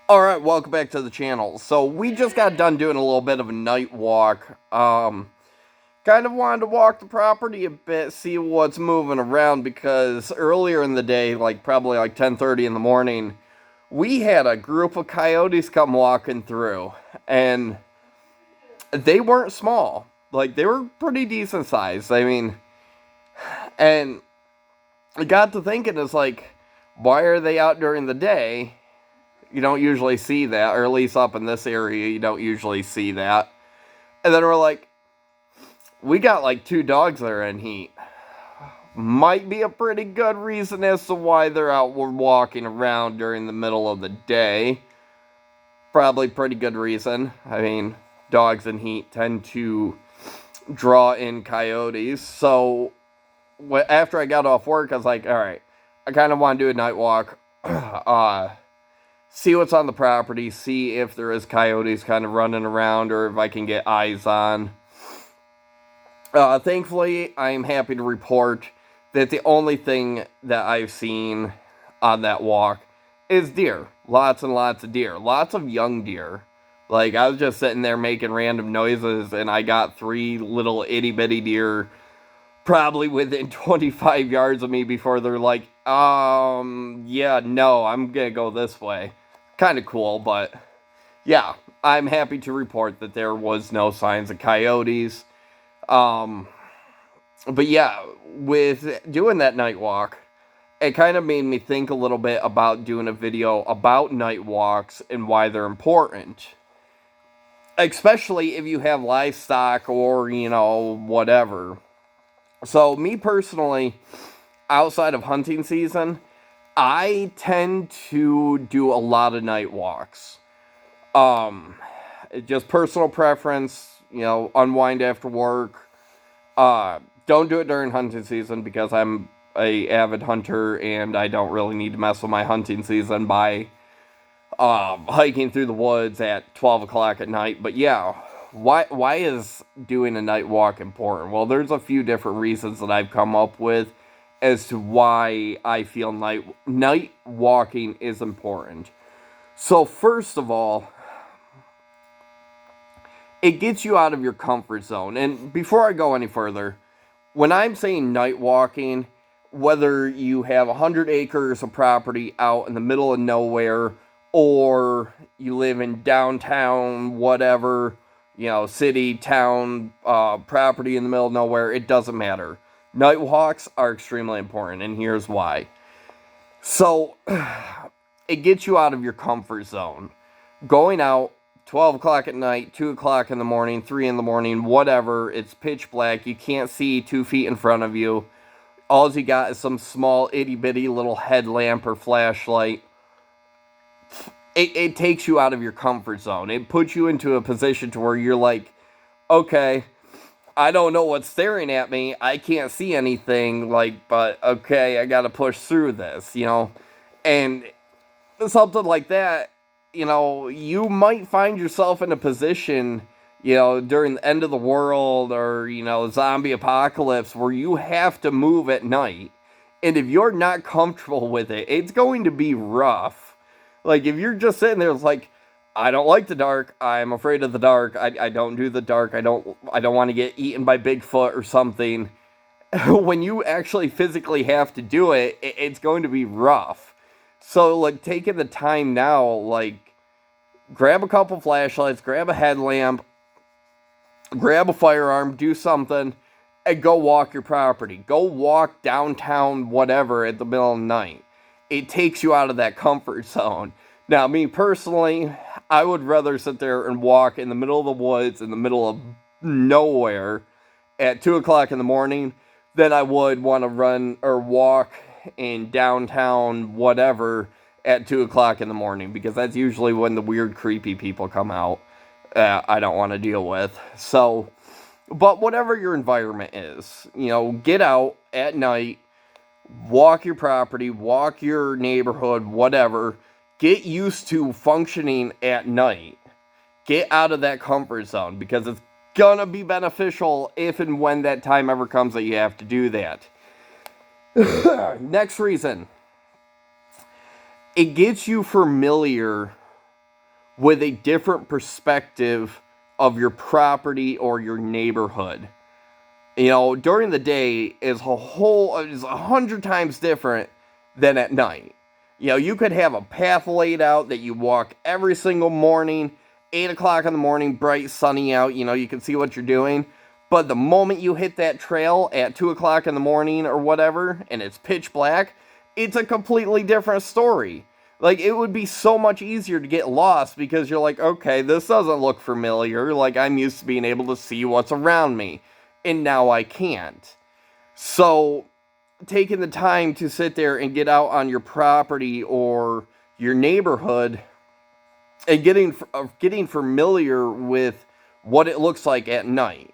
Alright, welcome back to the channel. So, we just got done doing a little bit of a night walk. Kind of wanted to walk the property a bit, see what's moving around, because earlier in the day, probably 10:30 in the morning, we had a group of coyotes come walking through, and they weren't small. They were pretty decent sized. And I got to thinking, why are they out during the day? You don't usually see that, or at least up in this area, you don't usually see that. And then we're like, we got two dogs that are in heat. Might be a pretty good reason as to why they're out walking around during the middle of the day. Probably pretty good reason. Dogs in heat tend to draw in coyotes. So, after I got off work, I was like, alright, I kind of want to do a night walk. See what's on the property, see if there is coyotes kind of running around or if I can get eyes on. Thankfully, I'm happy to report that the only thing that I've seen on that walk is deer. Lots and lots of deer. Lots of young deer. I was just sitting there making random noises and I got 3 little itty bitty deer probably within 25 yards of me before they're like, yeah, no, I'm gonna go this way. Kind of cool, but yeah, I'm happy to report that there was no signs of coyotes. But yeah, with doing that night walk, it kind of made me think a little bit about doing a video about night walks and why they're important. Especially if you have livestock or, whatever. So, me personally, outside of hunting season, I tend to do a lot of night walks. Just personal preference, unwind after work. Don't do it during hunting season because I'm a avid hunter and I don't really need to mess with my hunting season by hiking through the woods at 12 o'clock at night. But yeah, why is doing a night walk important? Well, there's a few different reasons that I've come up with as to why I feel night walking is important. So first of all, it gets you out of your comfort zone. And before I go any further, when I'm saying night walking, whether you have 100 acres of property out in the middle of nowhere, or you live in downtown, whatever, city, town, property in the middle of nowhere, it doesn't matter. Night walks are extremely important, and here's why. So, it gets you out of your comfort zone. Going out 12 o'clock at night, 2 o'clock in the morning, 3 in the morning, whatever, it's pitch black, you can't see 2 feet in front of you. All you got is some small itty bitty little headlamp or flashlight. It takes you out of your comfort zone. It puts you into a position to where you're like, okay, I don't know what's staring at me. I can't see anything, but okay, I gotta push through this, And something like that, you might find yourself in a position, during the end of the world or, zombie apocalypse where you have to move at night. And if you're not comfortable with it, it's going to be rough. If you're just sitting there, it's like, I don't like the dark. I'm afraid of the dark. I don't do the dark. I don't want to get eaten by Bigfoot or something. When you actually physically have to do it, it's going to be rough. So, taking the time now, grab a couple flashlights, grab a headlamp, grab a firearm, do something, and go walk your property. Go walk downtown, whatever, at the middle of the night. It takes you out of that comfort zone. Now, me personally, I would rather sit there and walk in the middle of the woods, in the middle of nowhere, at 2 o'clock in the morning, than I would want to run or walk in downtown, whatever, at 2 o'clock in the morning, because that's usually when the weird, creepy people come out I don't want to deal with. So, but whatever your environment is, get out at night, walk your property, walk your neighborhood, whatever. Get used to functioning at night. Get out of that comfort zone, because it's gonna be beneficial if and when that time ever comes that you have to do that. Next reason. It gets you familiar with a different perspective of your property or your neighborhood. You know, during the day is 100 times different than at night. You know, you could have a path laid out that you walk every single morning, 8 o'clock in the morning, bright, sunny out, you know, you can see what you're doing. But the moment you hit that trail at 2 o'clock in the morning or whatever, and it's pitch black, it's a completely different story. Like, it would be so much easier to get lost because you're like, okay, this doesn't look familiar. Like, I'm used to being able to see what's around me, and now I can't. So, taking the time to sit there and get out on your property or your neighborhood and getting familiar with what it looks like at night,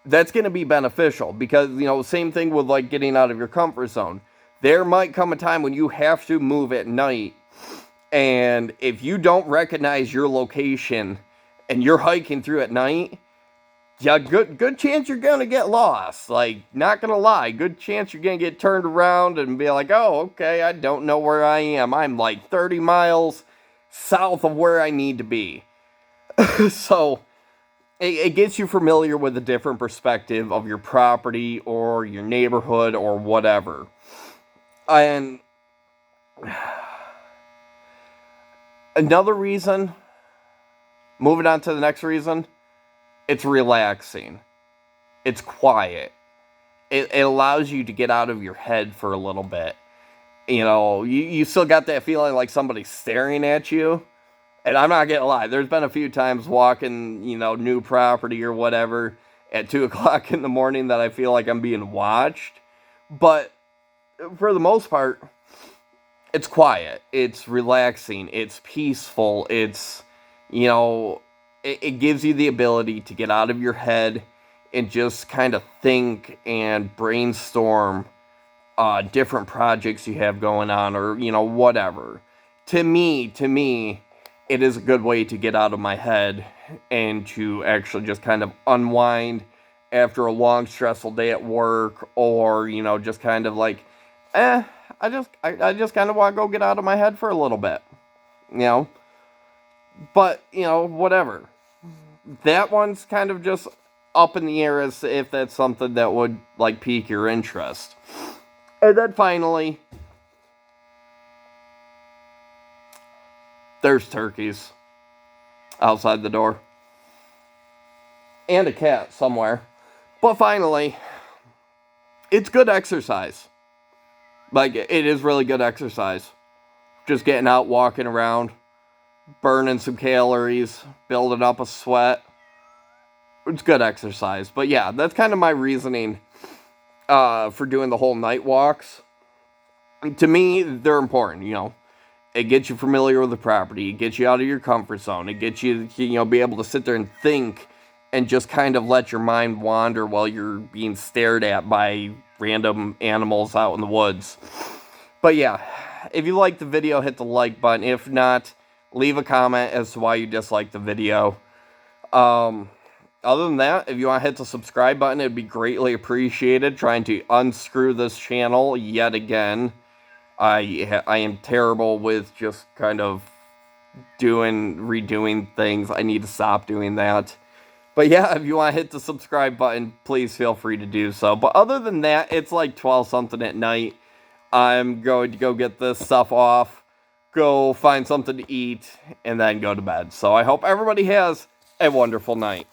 that's going to be beneficial because, you know, same thing with like getting out of your comfort zone. There might come a time when you have to move at night, and if you don't recognize your location and you're hiking through at night, yeah, good chance you're gonna get lost. Like, not gonna lie, good chance you're gonna get turned around and be like, oh, okay, I don't know where I am. I'm like 30 miles south of where I need to be. So, it gets you familiar with a different perspective of your property or your neighborhood or whatever. And another reason, moving on to the next reason, it's relaxing. It's quiet. It allows you to get out of your head for a little bit. You know, you still got that feeling like somebody's staring at you. And I'm not gonna lie, there's been a few times walking, you know, new property or whatever at 2 o'clock in the morning that I feel like I'm being watched. But for the most part, it's quiet. It's relaxing. It's peaceful. It's, you know, it gives you the ability to get out of your head and just kind of think and brainstorm different projects you have going on or, you know, whatever. To me, it is a good way to get out of my head and to actually just kind of unwind after a long, stressful day at work or, you know, just kind of like, I just kind of want to go get out of my head for a little bit, you know. But, you know, whatever. That one's kind of just up in the air as if that's something that would, like, pique your interest. And then finally, there's turkeys outside the door. And a cat somewhere. But finally, it's good exercise. Like, it is really good exercise. Just getting out, walking around, burning some calories, building up a sweat. It's good exercise. But yeah, that's kind of my reasoning for doing the whole night walks. To me, they're important, you know. It gets you familiar with the property. It gets you out of your comfort zone. It gets you, you know, be able to sit there and think and just kind of let your mind wander while you're being stared at by random animals out in the woods. But yeah, if you liked the video, hit the like button. If not, leave a comment as to why you disliked the video. Other than that, if you want to hit the subscribe button, it'd be greatly appreciated. Trying to unscrew this channel yet again. I am terrible with just kind of redoing things. I need to stop doing that. But yeah, if you want to hit the subscribe button, please feel free to do so. But other than that, it's like 12 something at night. I'm going to go get this stuff off, go find something to eat, and then go to bed. So I hope everybody has a wonderful night.